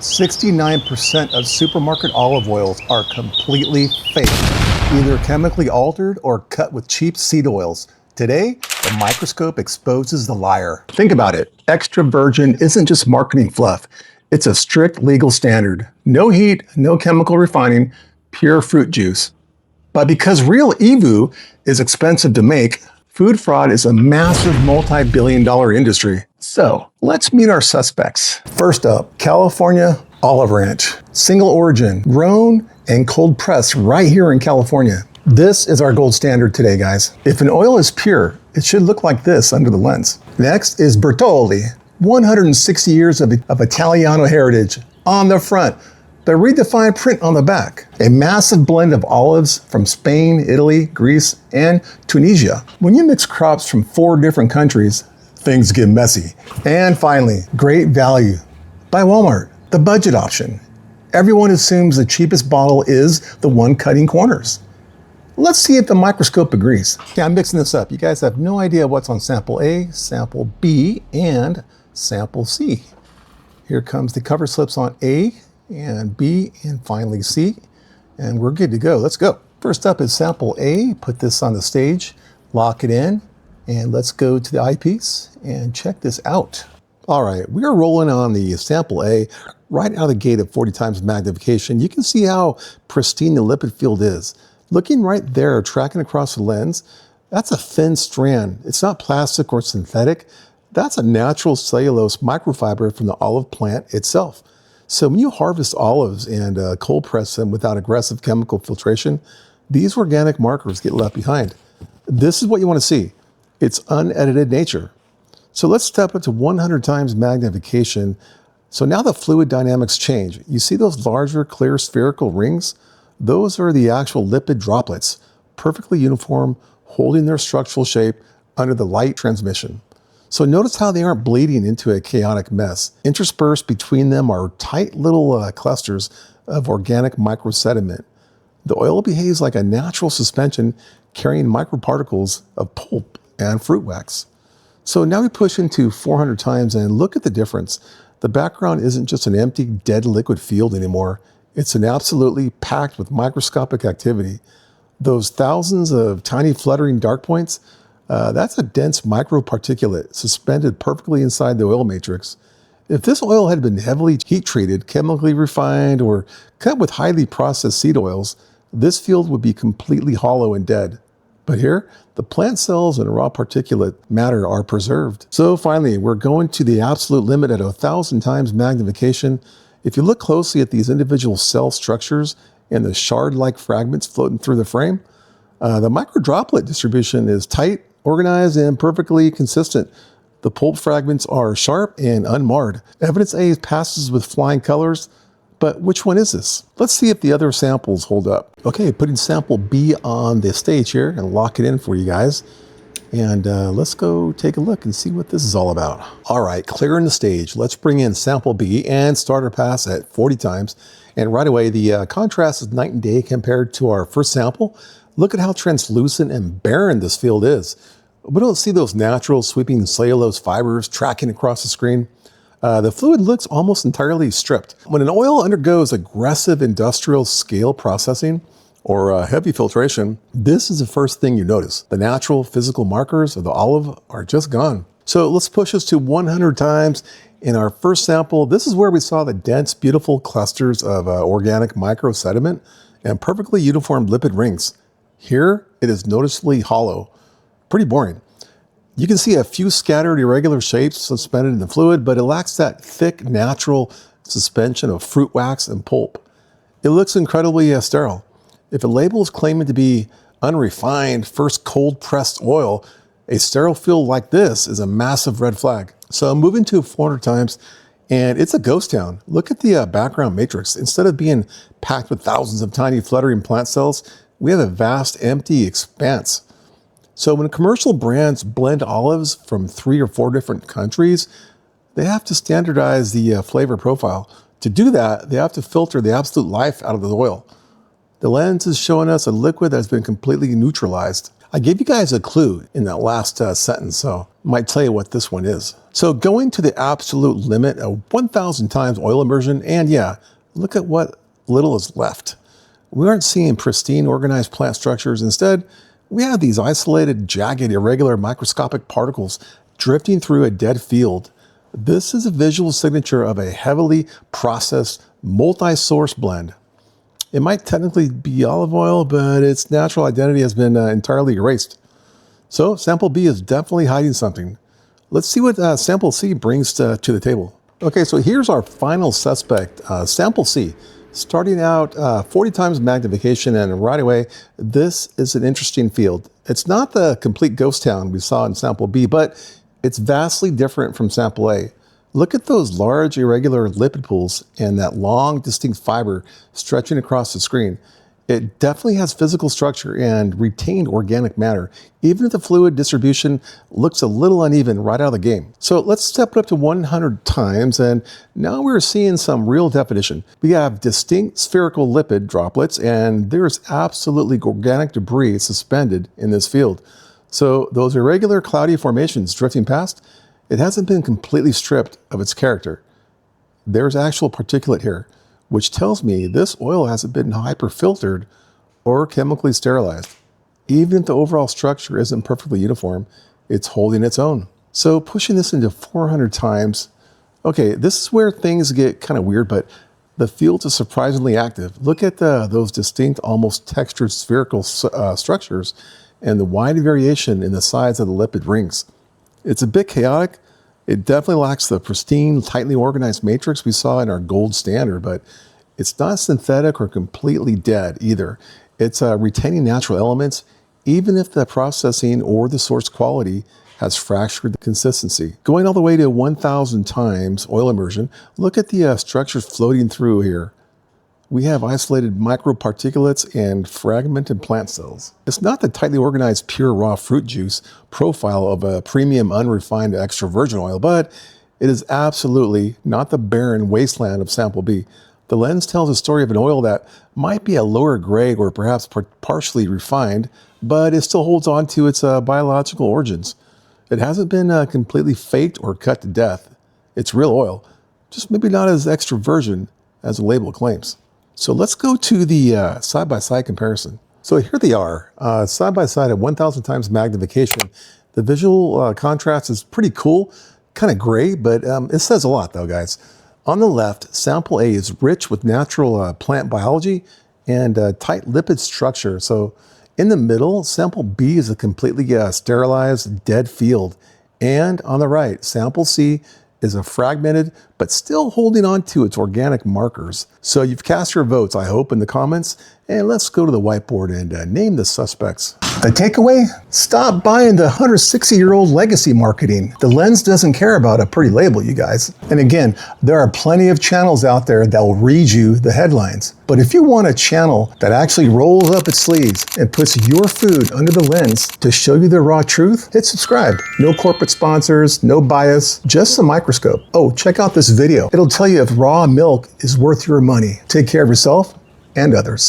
69% of supermarket olive oils are completely fake, either chemically altered or cut with cheap seed oils. Today, the microscope exposes the liar. Think about it. Extra virgin isn't just marketing fluff. It's a strict legal standard. No heat, no chemical refining, pure fruit juice. But because real EVOO is expensive to make, food fraud is a massive multi-billion-dollar industry. So let's meet our suspects. First up, California olive ranch. Single origin, grown and cold pressed right here in California. This is our gold standard today, guys. If an oil is pure, it should look like this under the lens. Next is Bertolli, 160 years of Italiano heritage on the front, but read the fine print on the back. A massive blend of olives from Spain, Italy, Greece, and Tunisia. When you mix crops from 4 different countries, things get messy. And finally, great value by Walmart, the budget option. Everyone assumes the cheapest bottle is the one cutting corners. Let's see if the microscope agrees. Okay, I'm mixing this up. You guys have no idea what's on sample A, sample B, and sample C. Here comes the cover slips on A and B and finally C, and we're good to go. Let's go. First up is sample A. Put this on the stage, lock it in, and let's go to the eyepiece and check this out. All right, we are rolling on the sample A right out of the gate at 40 times magnification. You can see how pristine the lipid field is. Looking right there, tracking across the lens, that's a thin strand. It's not plastic or synthetic. That's a natural cellulose microfiber from the olive plant itself. So when you harvest olives and cold press them without aggressive chemical filtration, these organic markers get left behind. This is what you want to see. It's unedited nature. So let's step up to 100 times magnification. So now the fluid dynamics change. You see those larger, clear, spherical rings? Those are the actual lipid droplets, perfectly uniform, holding their structural shape under the light transmission. So notice how they aren't bleeding into a chaotic mess. Interspersed between them are tight little clusters of organic microsediment. The oil behaves like a natural suspension carrying microparticles of pulp and fruit wax. So now we push into 400 times and look at the difference. The background isn't just an empty, dead liquid field anymore. It's an absolutely packed with microscopic activity. Those thousands of tiny fluttering dark points, that's a dense microparticulate suspended perfectly inside the oil matrix. If this oil had been heavily heat treated, chemically refined, or cut with highly processed seed oils, this field would be completely hollow and dead. But here, the plant cells and raw particulate matter are preserved. So finally, we're going to the absolute limit at 1,000 times magnification. If you look closely at these individual cell structures and the shard-like fragments floating through the frame, the microdroplet distribution is tight, organized, and perfectly consistent. The pulp fragments are sharp and unmarred. Evidence A passes with flying colors, but which one is this? Let's see if the other samples hold up. Okay, putting sample B on the stage here and lock it in for you guys. And let's go take a look and see what this is all about. All right, clearing the stage. Let's bring in sample B and starter pass at 40 times. And right away, the contrast is night and day compared to our first sample. Look at how translucent and barren this field is. We don't see those natural sweeping cellulose fibers tracking across the screen. The fluid looks almost entirely stripped. When an oil undergoes aggressive industrial scale processing, or heavy filtration, this is the first thing you notice. The natural physical markers of the olive are just gone. So let's push this to 100 times. In our first sample, this is where we saw the dense, beautiful clusters of organic microsediment and perfectly uniform lipid rings. Here, it is noticeably hollow. Pretty boring. You can see a few scattered irregular shapes suspended in the fluid, but it lacks that thick, natural suspension of fruit wax and pulp. It looks incredibly sterile. If a label is claiming to be unrefined, first cold-pressed oil, a sterile field like this is a massive red flag. So moving to 400 times, and it's a ghost town. Look at the background matrix. Instead of being packed with thousands of tiny fluttering plant cells, we have a vast, empty expanse. So when commercial brands blend olives from 3 or 4 different countries, they have to standardize the flavor profile. To do that, they have to filter the absolute life out of the oil. The lens is showing us a liquid that's been completely neutralized. I gave you guys a clue in that last sentence, so I might tell you what this one is. So going to the absolute limit of 1,000 times oil immersion, and yeah, look at what little is left. We aren't seeing pristine, organized plant structures. Instead, we have these isolated, jagged, irregular microscopic particles drifting through a dead field. This is a visual signature of a heavily processed, multi-source blend. It might technically be olive oil, but its natural identity has been entirely erased. So sample B is definitely hiding something. Let's see what sample C brings to the table. Okay, so here's our final suspect, sample C. Starting out 40 times magnification, and right away, this is an interesting field. It's not the complete ghost town we saw in sample B, but it's vastly different from sample A. Look at those large irregular lipid pools and that long distinct fiber stretching across the screen. It definitely has physical structure and retained organic matter, even if the fluid distribution looks a little uneven right out of the game. So let's step it up to 100 times, and now we're seeing some real definition. We have distinct spherical lipid droplets, and there's absolutely organic debris suspended in this field. So those irregular cloudy formations drifting past, it hasn't been completely stripped of its character. There's actual particulate here, which tells me this oil hasn't been hyper-filtered or chemically sterilized. Even if the overall structure isn't perfectly uniform, it's holding its own. So pushing this into 400 times, okay, this is where things get kind of weird, but the field is surprisingly active. Look at those distinct, almost textured spherical structures and the wide variation in the size of the lipid rings. It's a bit chaotic. It definitely lacks the pristine, tightly organized matrix we saw in our gold standard, but it's not synthetic or completely dead either. It's retaining natural elements, even if the processing or the source quality has fractured the consistency. Going all the way to 1,000 times oil immersion, look at the structures floating through here. We have isolated microparticulates and fragmented plant cells. It's not the tightly organized pure raw fruit juice profile of a premium unrefined extra virgin oil, but it is absolutely not the barren wasteland of sample B. The lens tells a story of an oil that might be a lower grade or perhaps partially refined, but it still holds on to its biological origins. It hasn't been completely faked or cut to death. It's real oil, just maybe not as extra virgin as the label claims. So let's go to the side-by-side comparison. So here they are, side-by-side at 1,000 times magnification. The visual contrast is pretty cool, kind of gray, but it says a lot though, guys. On the left, sample A is rich with natural plant biology and tight lipid structure. So in the middle, sample B is a completely sterilized, dead field. And on the right, sample C is a fragmented, but still holding on to its organic markers. So you've cast your votes, I hope, in the comments, and let's go to the whiteboard and name the suspects. The takeaway? Stop buying the 160-year-old legacy marketing. The lens doesn't care about a pretty label, you guys. And again, there are plenty of channels out there that will read you the headlines. But if you want a channel that actually rolls up its sleeves and puts your food under the lens to show you the raw truth, hit subscribe. No corporate sponsors, no bias, just a microscope. Oh, check out this video. It'll tell you if raw milk is worth your money. Take care of yourself and others.